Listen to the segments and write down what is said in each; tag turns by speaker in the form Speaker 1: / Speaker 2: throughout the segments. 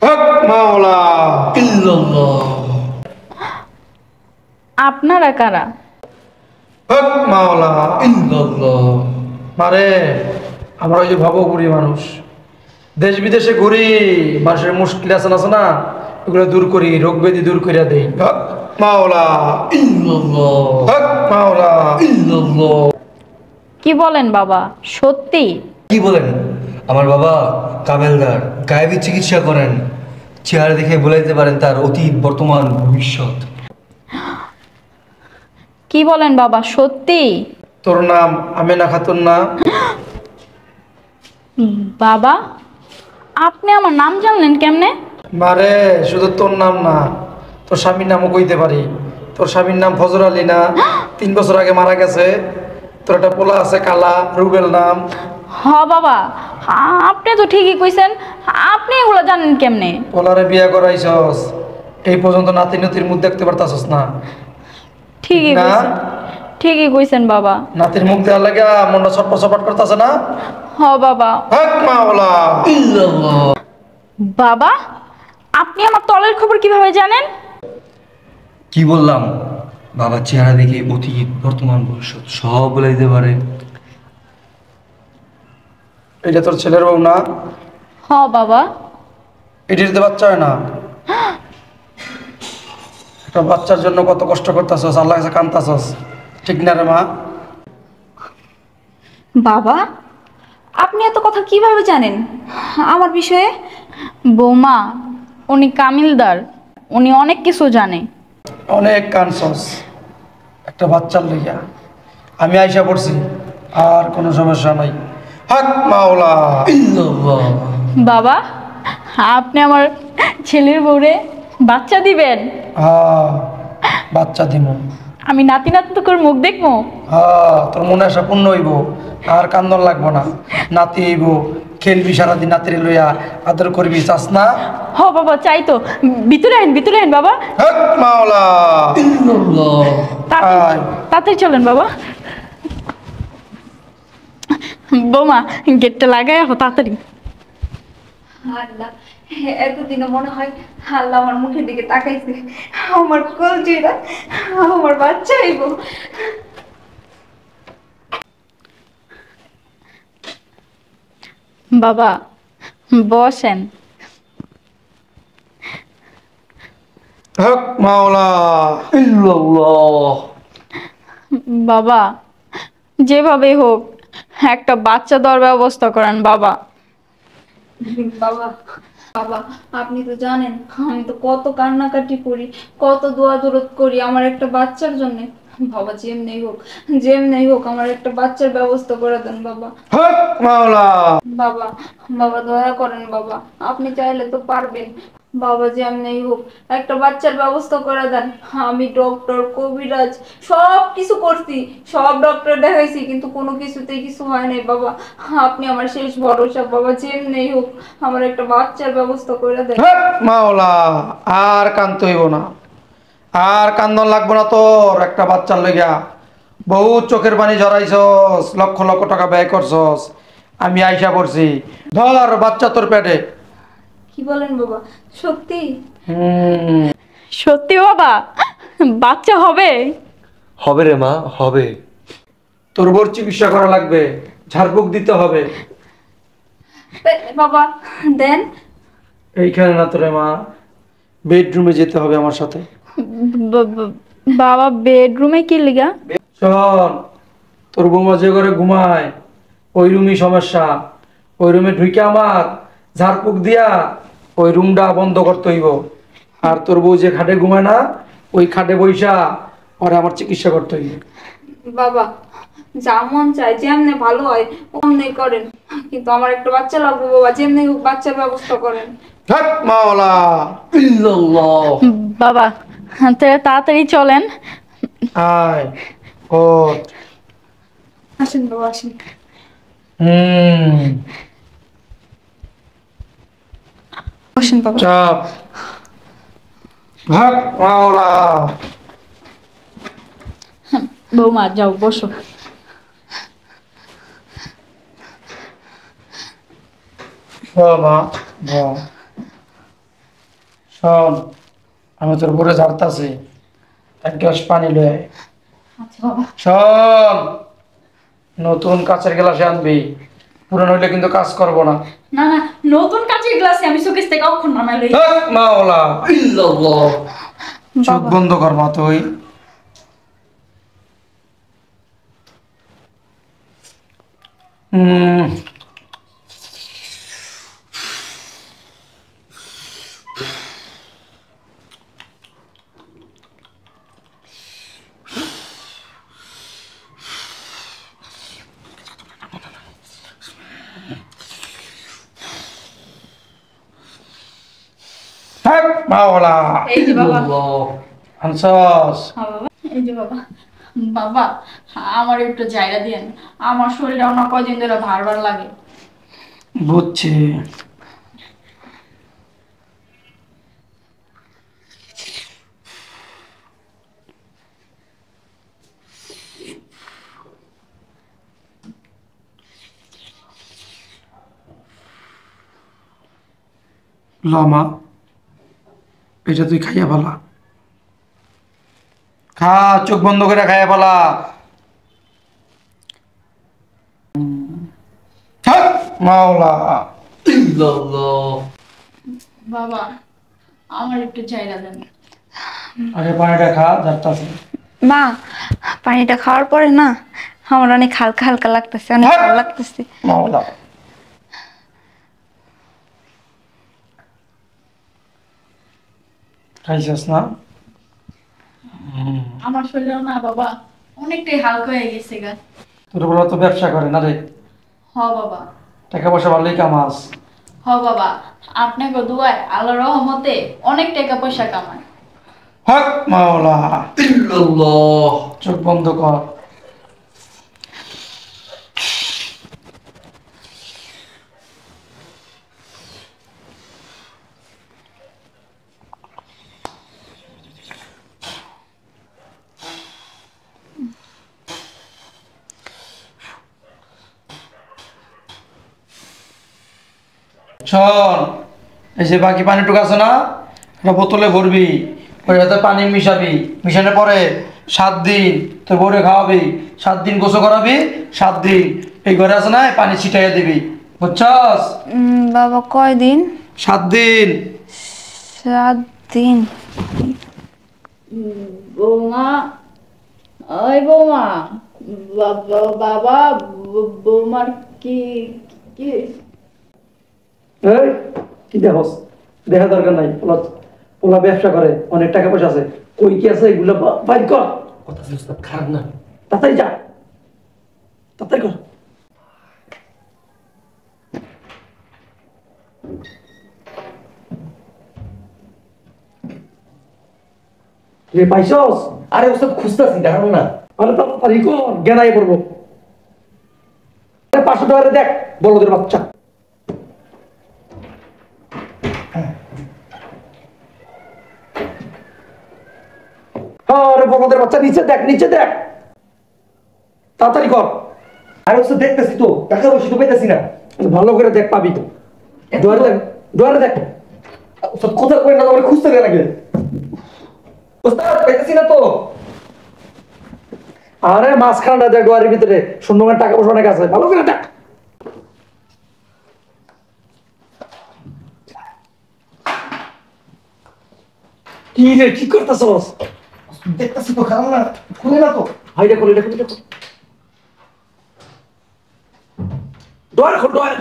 Speaker 1: হক মাওলা ইল্লাল্লাহ।
Speaker 2: আপনারা কারা?
Speaker 1: হক মাওলা ইল্লাল্লাহ। মারে আমরা ওই যে ভবঘুরি মানুষ, দেশ বিদেশে ঘুরি, মানুষের মুশকিল আছে না এগুলো দূর করি, রোগ ব্যাধি দূর করিয়া দেই। হক মাওলা ইল্লাল্লাহ। হক মাওলা ইল্লাল্লাহ।
Speaker 2: কি বলেন বাবা, সত্যি?
Speaker 3: কি বলেন? আমার বাবা কামেলদার, গায়েবী চিকিৎসা করেন। চেহারা দেখে বলে দিতে পারেন তার অতীত, বর্তমান, ভবিষ্যৎ।
Speaker 2: কি বলেন বাবা, সত্যি?
Speaker 1: তোর নাম আমেনা খাতুন না?
Speaker 2: বাবা, আপনি আমার নাম জানলেন কেমনে?
Speaker 1: মারে শুধু তোর নাম না, তোর স্বামীর নামও কইতে পারি। তোর স্বামীর নাম ফজর আলী না? 3 বছর আগে মারা গেছে। তোর একটা পোলা আছে কালা, রুবেল নাম।
Speaker 2: হ বাবা, আপনি তো ঠিকই কইছেন। আপনি এগুলো জানেন কেমনে?
Speaker 1: পোলারে বিয়া করাইছস, এই পর্যন্ত নাতি নতির মুখ দেখতে পারতাছস না?
Speaker 2: ঠিকই
Speaker 1: না?
Speaker 2: কইছেন, ঠিকই কইছেন বাবা।
Speaker 1: নাতির মুখ দেওয়ার লাগে মনটা ছটপট ছটপট করতেছে না?
Speaker 2: হ বাবা।
Speaker 1: হক মাওলা ইল্লাল্লাহ।
Speaker 2: বাবা, আপনি আমার তলের খবর কিভাবে জানেন?
Speaker 3: কি বললাম? বাবার চেহারা দেখে অতীত, বর্তমান, ভবিষ্যৎ সব বলে দিতে পারে।
Speaker 1: এটা তোর ছেলের বউ না?
Speaker 2: হ বাবা।
Speaker 1: এটির তো বাচ্চা হয় না? একটা বাচ্চার জন্য কত কষ্ট করতেছস, আল্লাহ কাছে কাঁদতাছস, ঠিক না রে মা?
Speaker 4: বাবা, আপনি এত কথা কিভাবে জানেন আমার বিষয়ে?
Speaker 2: বৌমা, উনি কামিলদার, উনি অনেক কিছু জানে।
Speaker 1: অনেক কানছস একটা বাচ্চার লইয়া। আমি আইসা পড়ছি, আর কোনো সমস্যা নাই। হক মাওলা ইল্লাল্লাহ।
Speaker 2: বাবা, আপনি আমার ছেলের বউরে বাচ্চা দিবেন?
Speaker 1: হ্যাঁ, বাচ্চা দিমু।
Speaker 2: আমি নাতি নাতি করে মুখ দেখবো?
Speaker 1: হ্যাঁ, তোর মনে আশা পূর্ণ হইব, আর কান্দন লাগবো না। নাতি হইব, খেলবি সারাদিন, নাতিরে লইয়া আদর করবি, চাস না?
Speaker 2: হ বাবা, চাই তো। ভিতরে আইন বাবা।
Speaker 1: হক মাওলা ইল্লাল্লাহ। আয়।
Speaker 2: তাড়াতাড়ি চলেন বাবা। বৌমা, গেটটা লাগাই রাখো তাড়াতাড়ি।
Speaker 4: আল্লাহ, এতদিনে মনে হয় আল্লাহ আমার মুখের দিকে তাকাইছে। আমার কলজিরা, আমার বাচ্চা হইব।
Speaker 2: বাবা, বসেন।
Speaker 1: হক মাওলা ইল্লাল্লাহ।
Speaker 2: বাবা, যেভাবে হোক একটা বাচ্চা দেওয়ার ব্যবস্থা করেন বাবা।
Speaker 4: বাবা, বাবা, আপনি তো জানেন আমি তো কত কান্নাকাটি করি, কত দোয়া দরদ করি আমার একটা বাচ্চার জন্য। বাবা, যেমনি হোক আমার একটা বাচ্চার ব্যবস্থা করে দেন বাবা।
Speaker 1: হক মাওলা।
Speaker 4: বাবা, বাবা দয়া করেন বাবা, আপনি চাইলে তো পারবেন। বাবা, যেমনি হোক একটা বাচ্চার ব্যবস্থা করে দেন। আমি ডক্টর, কবিরাজ সব কিছু করছি, সব ডক্টর দেখাইছি, কিন্তু কোনো কিছুতেই কিছু হয় নাই বাবা। আপনি আমার শেষ ভরসা বাবা, যেমনি হোক আমার একটা বাচ্চার ব্যবস্থা করে দেন।
Speaker 1: হক মাওলা, আর কান্দতে হইব না, আর কান্দন লাগবো না তোর একটা বাচ্চার লইগা। বহুত চোখের পানি ঝরাইছস, লক্ষ লক্ষ টাকা ব্যয় করছস। আমি আইসা পড়ছি, ধর বাচ্চা তোর পেটে।
Speaker 4: কি বলেন বাবা, সত্যি?
Speaker 1: হুম।
Speaker 2: সত্যি বাবা, বাচ্চা হবে?
Speaker 3: হবে রে মা, হবে।
Speaker 1: তোর বোর চিকিৎসা করা লাগবে, ঝাড়ফুঁক দিতে হবে।
Speaker 4: বাবা দেন।
Speaker 1: এইখানে না তোরে মা, বেডরুমে যেতে হবে আমার সাথে।
Speaker 2: বাবা, বেডরুমে কি লিগা?
Speaker 1: শোন, তোর বৌমা যে ঘরে ঘুমায় ওই রুমই সমস্যা। ওই রুমে ঢুকে আমার ঝাড়ফুঁক দিয়া ওই রুমটা বন্ধ করতে হইব। আর তোর বউ যে খাটে ঘুমায় না, ওই খাটে বইসা ওরে আমার চিকিৎসা করতে হইব।
Speaker 4: বাবা, যা মন চায় যেমনে ভালো হয় অমনি করেন, কিন্তু আমার একটা বাচ্চা লাগবে বাবা, যেমনি হোক বাচ্চার ব্যবস্থা করেন।
Speaker 1: হক মাওলা ইল্লাল্লাহ।
Speaker 2: বাবা, তাড়াতাড়ি চলেন।
Speaker 1: আয় ওঠ।
Speaker 4: আসেন বাবা, আসেন।
Speaker 1: হুম।
Speaker 4: বসেন বাবা।
Speaker 1: চাপ। হক মাওলা।
Speaker 2: বৌমা, যাও বসো।
Speaker 1: মা, শোন, আমি তোর উপরে ঝাড়তাছি, এক গ্লাস পানি লয়ে আয়।
Speaker 2: আচ্ছা বাবা।
Speaker 1: শোন, নতুন কাঁচের গ্লাসে আনবি, পুরানো হইলে কিন্তু কাজ করবো না।
Speaker 2: না না, নতুন কাচের গ্লাসে আমি শোকেস থেকে কখন নামাই লই।
Speaker 1: হক মাওলা ইল্লাল্লাহ। চোখ
Speaker 2: বাবা।
Speaker 1: বন্ধ কর মা তুই। হক মাওলা
Speaker 2: এই যে বাবা।
Speaker 1: আনসাস।
Speaker 2: হ্যাঁ বাবা, এই যে বাবা। বাবা, আমার একটু জায়গা দিয়েন, আমার শরীরটা না কয়দিন ধরে ভার ভার লাগে।
Speaker 1: বুঝছি। লমা, এটা তুই খাইয়া ফেলা। খা, চোখ বন্ধ করে খাইয়া ফেলা। হক মাওলা ইল্লাল্লাহ।
Speaker 2: বাবা, আমার একটু জায়গা দেন।
Speaker 1: আরে পানিটা খা, যাচ্ছে।
Speaker 4: মা, পানিটা খাওয়ার পরে না আমার অনেক হালকা হালকা লাগতেছে, অনেক ভালো লাগতেছে।
Speaker 1: মাওলা খাইছিস না?
Speaker 2: আমার শরীর না বাবা অনেকটাই হালকা হয়ে গেছে গা।
Speaker 1: তোর বলা তো ব্যবসা করে না রে,
Speaker 2: হ বাবা।
Speaker 1: টাকা পয়সা ভালোই কামাস।
Speaker 2: হ বাবা, আপনাকে দুয়ায় আল্লাহর রহমতে অনেক টাকা পয়সা কামায়।
Speaker 1: হক মাওলা ইল্লাল্লাহ। চোখ বন্ধ কর। শোন, এই যে বাকি পানিটুকু আছে না, একটা বোতলে ভরবি, ওইটাতে পানি মিশাবি, মিশানোর পরে 7 দিন তোর বউরে খাওয়াবি, 7 দিন গোসল করাবি, 7 দিন এই ঘরে আছে না এই পানি ছিটাইয়া দিবি, বুঝছস?
Speaker 4: বাবা কয়দিন?
Speaker 1: 7 দিন।
Speaker 4: 7 দিন।
Speaker 2: বৌমা, ওই বৌমা, বাবা, বৌমার কি কি
Speaker 1: এই কি দেখস? দেখা দরকার নাই, ওলা ব্যবসা করে, অনেক টাকা পয়সা আছে, কই কি আছে এগুলো বাইর কর।
Speaker 3: কথা খারাপ না।
Speaker 1: তাড়াতাড়ি যা, তাড়াতাড়ি কর। রে পাইছস?
Speaker 3: আরে ওসব খুঁজতেছি, দাঁড়ানো না।
Speaker 1: আরে তাড়াতাড়ি কর, জ্ঞানাই পড়বো। 500 টাকা দেখ, বলদের বাচ্চা। আরে বলদের বাচ্চা, নিচে দেখ, নিচে দেখ, তাড়াতাড়ি কর।
Speaker 3: আরে ওসব দেখতেছি তো, টাকা পয়সা তো পাইতেছি না।
Speaker 1: ভালো করে দেখ, পাবি। দুয়ারে দেখ, দুয়ারে দেখ।
Speaker 3: ওসব কথা কই না, আমার খুঁজতে গেলে লাগে। ওস্তাদ পাইতেছি না তো।
Speaker 1: আরে মাঝখানটা দেখ, দুয়ারের ভিতরে শূন্যমান টাকা পয়সা অনেক আছে, ভালো করে দেখ। কি রে, কি করতেছস?
Speaker 3: দেখতেছি তো, খারাপ না, খুলে না তো।
Speaker 1: হাইরে খোল, এটা খোল। দুয়ার খোল, দুয়ার।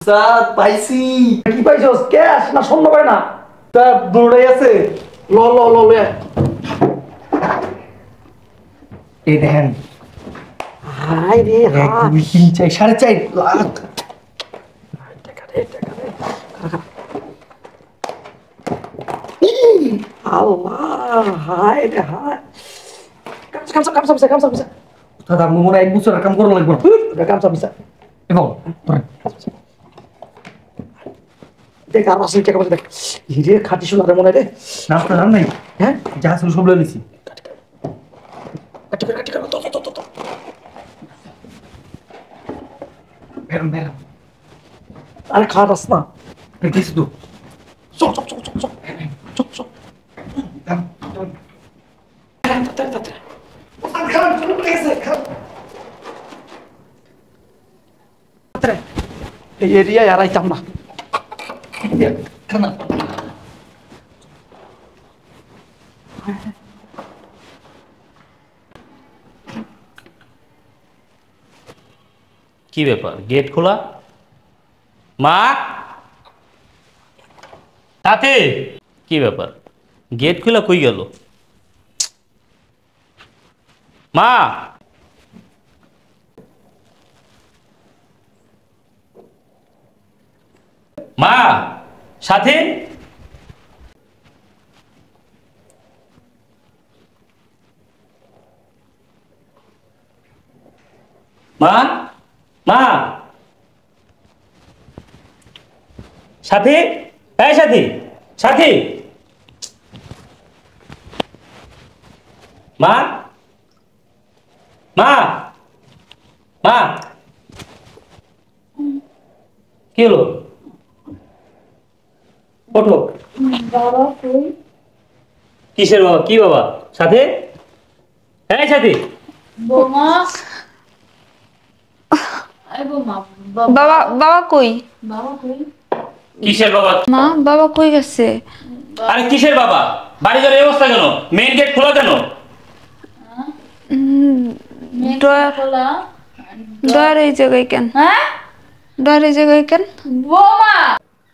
Speaker 3: ওস্তাদ পাইছি।
Speaker 1: কি পাইছস? ক্যাশ না স্বর্ণ পায় না?
Speaker 3: তা বড়াই আছে।
Speaker 1: ল ল ল ল।
Speaker 3: এই দেখেন,
Speaker 1: হাই রে,
Speaker 3: 1 2 3 4 4.5 লাখ।
Speaker 1: আল্লাহ, হাই রে হাই। কামসা পিছা।
Speaker 3: দাদা মনে হয় 1 বছর কাম করা লাগবে না।
Speaker 1: কামসা পিছা।
Speaker 3: এবং ধরেন।
Speaker 1: দেখ আর আসলে টাকা পয়সা দেখ। হিরে খাটি সোনারে মনে হয় রে।
Speaker 3: নাস্তা জান নাই?
Speaker 1: হ্যাঁ,
Speaker 3: যা ছিল সব লয়ে নিছি।
Speaker 1: কাটি কর।
Speaker 3: বেরাম বেরাম।
Speaker 1: আরে খাটাস না কিছু তো চল চল চল চল চল চল চল এই এরিয়ায় আর আইতাম না
Speaker 5: কি ব্যাপার গেট খোলা? মা সাথে কি ব্যাপার গেট খোলা কই গেল? মা মা সাথে মা মা সাথী এই সাথী সাথী মা মা মা কি হলো? ওঠো।
Speaker 4: বাবা কই?
Speaker 5: কিসের বাবা? কি বাবা? সাথে এই সাথী
Speaker 2: বৌমা এই বৌমা
Speaker 4: বাবা বাবা কই?
Speaker 2: বাবা কই?
Speaker 5: কিসের বাবা?
Speaker 4: মা বাবা কই গেছে?
Speaker 5: আরে কিসের বাবা? বাড়ি ঘরের এই অবস্থা কেন? মেইন গেট খোলা কেন?
Speaker 2: খোলা
Speaker 4: ডর এই জায়গায় কেন?
Speaker 2: হ্যাঁ
Speaker 4: ডর এই জায়গায় কেন?
Speaker 2: বৌমা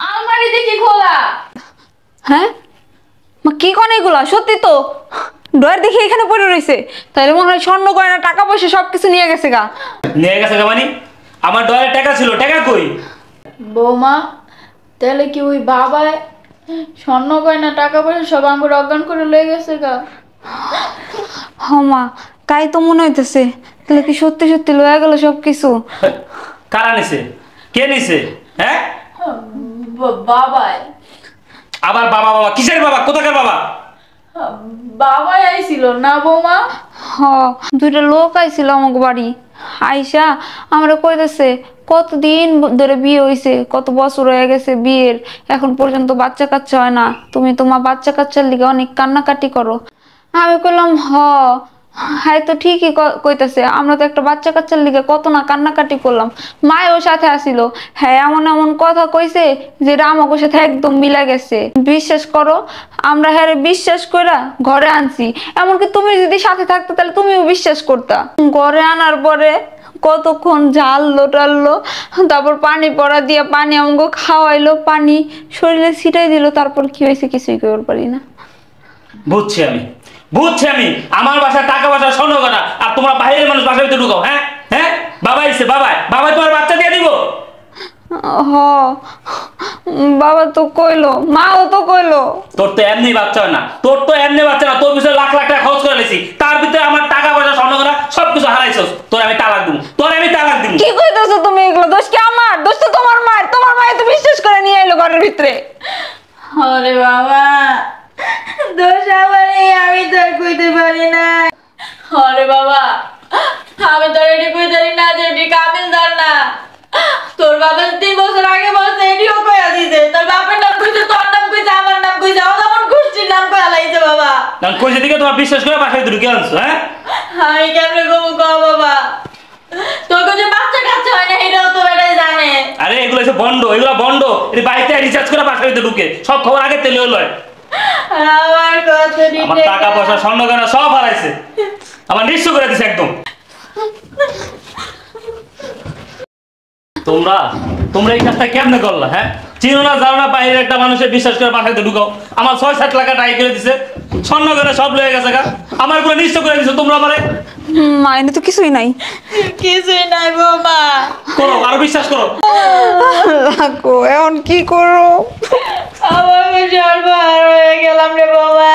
Speaker 2: আলমারি দেখি খোলা।
Speaker 4: হ্যাঁ মা কি কোন এগুলা? সত্যি তো ডর দেখি এখানে পড়ে রইছে। তাহলে মনে হয় স্বর্ণ গয়না টাকা পয়সা সবকিছু নিয়ে গেছে গা।
Speaker 5: নিয়ে গেছে মানে? আমার ডয়ের টাকা ছিল, টাকা কই?
Speaker 2: বৌমা তাহলে কি ওই বাবায় স্বর্ণ গয়না টাকা পয়সা সব আঙ্গুর অজ্ঞান করে লয়ে গেছে গা?
Speaker 4: হ মা তাই তো মনে হইতেছে। তাহলে কি সত্যি সত্যি লয়ে গেল সবকিছু?
Speaker 5: কারা নিছে? কে নিছে? হ্যাঁ
Speaker 2: বাবায়
Speaker 5: আবার বাবা বাবা কিসের বাবা? কোথাকার বাবা?
Speaker 2: বাবাই আইছিল না বৌমা?
Speaker 4: হ দুইটা লোক আইছিল আমাকে বাড়ি। আইসা আমরা কইতেছে কতদিন ধরে বিয়ে হইছে, কত বছর হয়ে গেছে বিয়ের, এখন পর্যন্ত বাচ্চা কাচ্চা হয় না, তুমি তোমার বাচ্চা কাচ্চার লিগে অনেক কান্নাকাটি করো। আমি কইলাম হ্যাঁ তো ঠিকই কইতাছে, আমরা তো একটা বাচ্চা কাচ্চার লিগে কত না কান্নাকাটি করলাম। মায়ের সাথে আসিল, হ্যাঁ এমন এমন কথা কইছে যেটা আমাকে সাথে একদম মিলা গেছে। বিশ্বাস করো আমরা হ্যাঁ বিশ্বাস কইরা ঘরে আনছি। এমনকি তুমি যদি সাথে থাকতে তাহলে তুমিও বিশ্বাস করতা। ঘরে আনার পরে কতক্ষণ ঝাললো টাললো, তারপর পানি পড়া দিয়ে পানি আমাকে খাওয়াইলো, পানি শরীরে ছিটাই দিল, তারপর কি হয়েছে কিছুই করতে পারি না।
Speaker 5: বুঝছি আমি আমার বাসায় টাকা পয়সা স্বর্ণ করা, আর তোমরা বাইরের মানুষ বাসার ভিতরে ঢুকাও। হ্যাঁ হ্যাঁ বাবা এসে বাবা তোমার বাচ্চা দিয়ে দিব?
Speaker 4: হ বাবা তো কইলো, মাও তো কইলো।
Speaker 5: তোর তো এমনি বাচ্চা হয় না, তোর পিছনে লাখ লাখ টাকা খরচ করে লেছি, তার ভিতরে আমার টাকা পয়সা স্বর্ণ করা সবকিছু হারাইছস। তোর আমি তালাক দিব।
Speaker 4: কি কইতেছো তুমি এগুলো? দোষ কি আমার? দোষ তো তোমার মায়ের। তোমার মায়ের তো বিশ্বাস করে নিয়ে এলো ঘরের ভিতরে।
Speaker 2: আরে বাবা দোষ আমারই, আমি তো আর কইতে পারি না। আরে বাবা আমি তো এটি কইতে পারি না যে এটি কাবিলদার না। তোর বাবা 3 বছর আগে বলছে এটিও কইয়া দিছে, তোর বাপের নাম কইছে, তোর নাম কইছে, আমার নাম কইছে, ও যেমন খুশির নাম কইয়া লাইছে বাবা।
Speaker 5: কারণ কইছে দিকে তোমার বিশ্বাস করে বাসায় ভিতরে ঢুকে আনছো। হ্যাঁ
Speaker 2: আমি কেমনে কমু কও বাবা? তোর কাছে বাচ্চা কাচ্চা হয় না এটাও তো এটাই জানে।
Speaker 5: আরে এগুলো বন্ড এটি বাড়িতে রিচার্জ করে বাসায় ভিতরে ঢুকে সব খবর আগে তেলে লয়।
Speaker 2: আমার কত
Speaker 5: আমার টাকা পয়সা স্বর্ণ গয়না সব হারাইছে, আমার নিঃস্ব করে দিছে একদম। তোমরা এই কাজটা কেমনে করলা? হ্যাঁ চিনো না জানো না বাইরের একটা মানুষের বিশ্বাস করে বাসায় ঢুকাও। আমার 6-7 লাখ টাকা করে দিছে, স্বর্ণ গয়না সব লয়ে গেছে গা, আমার পুরো নিঃস্ব করে দিছো তোমরা আমারে।
Speaker 4: মাইনে তো কিছুই নাই।
Speaker 2: কিছুই নাই বাবা।
Speaker 5: করো আরো বিশ্বাস করো।
Speaker 4: লাগো এখন কি করো?
Speaker 2: আমার সর্বহারা হয়ে গেলাম রে বাবা।